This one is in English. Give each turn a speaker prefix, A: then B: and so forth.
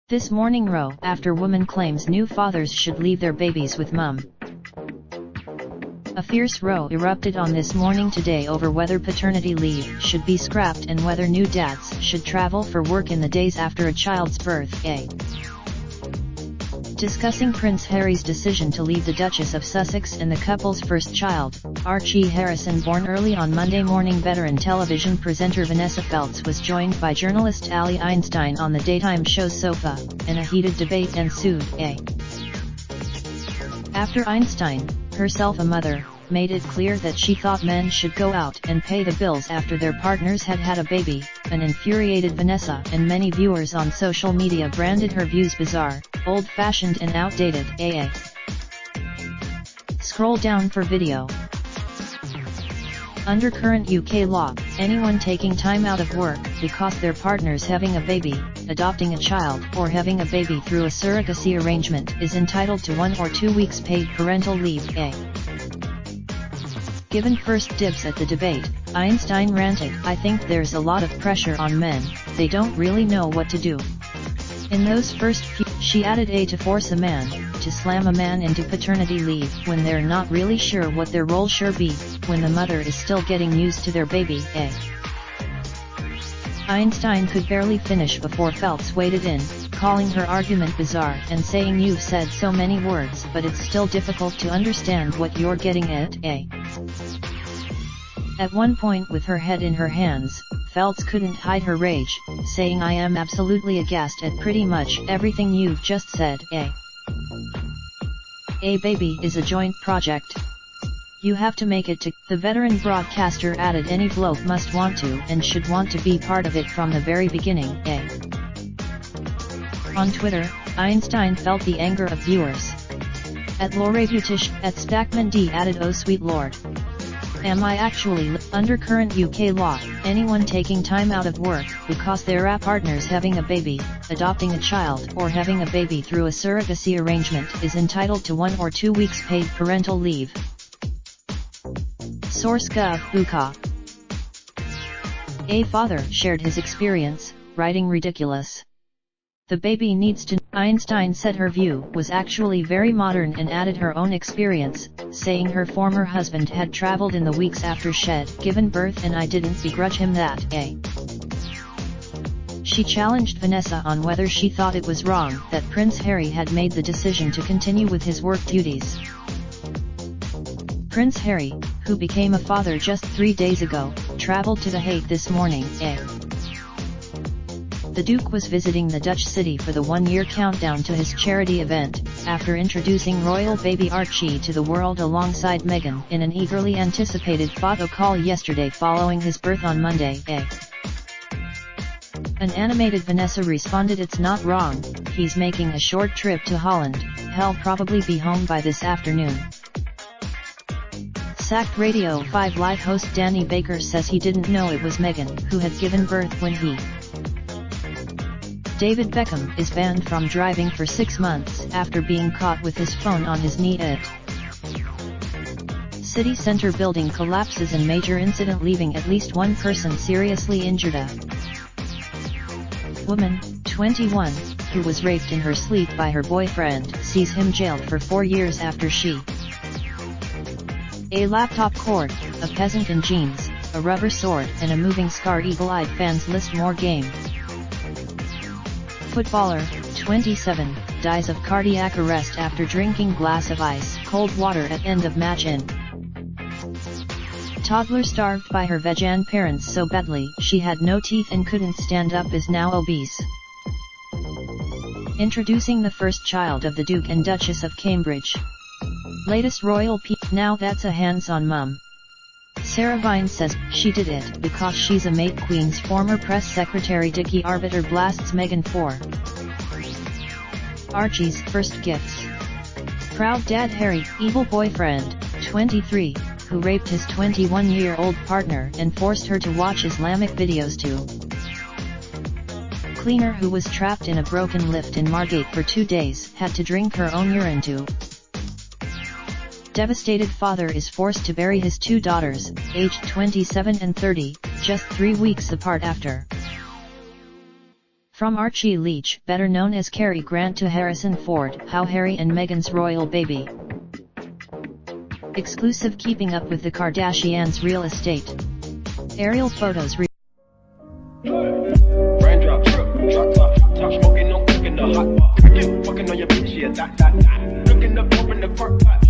A: This morning row after woman claims new fathers should leave their babies with mum. A fierce row erupted on This Morning today over whether paternity leave should be scrapped and whether new dads should travel for work in the days after a child's birth. Discussing Prince Harry's decision to leave the Duchess of Sussex and the couple's first child, Archie Harrison, born early on Monday morning. Veteran television presenter Vanessa Feltz was joined by journalist Ali Einstein on the daytime show Sofa, and a heated debate ensued. After Einstein, herself a mother, made it clear that she thought men should go out and pay the bills after their partners had had a baby, an infuriated Vanessa and many viewers on social media branded her views bizarre, old-fashioned and outdated. Scroll down for video. Under current UK law, anyone taking time out of work because their partner's having a baby, adopting a child, or having a baby through a surrogacy arrangement is entitled to 1 or 2 weeks paid parental leave. Given first dibs at the debate, Einstein ranted, "I think there's a lot of pressure on men, they don't really know what to do." In those first few, she added, to force a man to slam a man into paternity leave when they're not really sure what their role should be, when the mother is still getting used to their baby. Einstein could barely finish before Feltz waded in, calling her argument bizarre and saying, "You've said so many words but it's still difficult to understand what you're getting at." At one point, with her head in her hands, Feltz couldn't hide her rage, saying, "I am absolutely aghast at pretty much everything you've just said. A baby is a joint project. You have to make it to." The veteran broadcaster added, "Any bloke must want to and should want to be part of it from the very beginning." On Twitter, Einstein felt the anger of viewers. At Lorebutish, at Spackman D added, "Oh sweet lord. Am I actually under current UK law, anyone taking time out of work because their partner's having a baby, adopting a child, or having a baby through a surrogacy arrangement is entitled to 1 or 2 weeks paid parental leave." Source Gov UK. A father shared his experience, writing, "Ridiculous. The baby needs to." Einstein said her view was actually very modern and added her own experience, saying her former husband had traveled in the weeks after she'd given birth and I didn't begrudge him that. She challenged Vanessa on whether she thought it was wrong that Prince Harry had made the decision to continue with his work duties. Prince Harry, who became a father just 3 days ago, traveled to The Hague this morning. The Duke was visiting the Dutch city for the 1-year countdown to his charity event, after introducing royal baby Archie to the world alongside Meghan in an eagerly anticipated photo call yesterday following his birth on Monday. An animated Vanessa responded, "It's not wrong, he's making a short trip to Holland, he'll probably be home by this afternoon." Sacked Radio 5 Live host Danny Baker says he didn't know it was Meghan who had given birth when he. David Beckham is banned from driving for 6 months after being caught with his phone on his knee. City Center building collapses in major incident, leaving at least 1 person seriously injured. Woman, 21, who was raped in her sleep by her boyfriend, sees him jailed for 4 years after she. A laptop cord, a peasant in jeans, a rubber sword and a moving scar. Eagle-eyed fans list more game. Footballer, 27, dies of cardiac arrest after drinking glass of ice cold water at end of match in. Toddler starved by her vegan parents so badly she had no teeth and couldn't stand up is now obese. Introducing the first child of the Duke and Duchess of Cambridge. Latest royal now that's a hands-on mum. Sarah Vine says she did it because she's a mate. Queen's former press secretary Dickie Arbiter blasts Meghan for Archie's first gifts. Proud dad Harry, evil boyfriend, 23, who raped his 21-year-old partner and forced her to watch Islamic videos too. Cleaner who was trapped in a broken lift in Margate for 2 days had to drink her own urine too. devastated father is forced to bury his two daughters, aged 27 and 30, just 3 weeks apart after. From Archie Leach, better known as Cary Grant, to Harrison Ford, how Harry and Meghan's royal baby. Exclusive: Keeping Up with the Kardashians' real estate. Aerial photos.
B: Raindrop, drop top, top smoking, no cooking the hot pot. Fucking on your bitch, yeah, that. Looking up, open the park pot.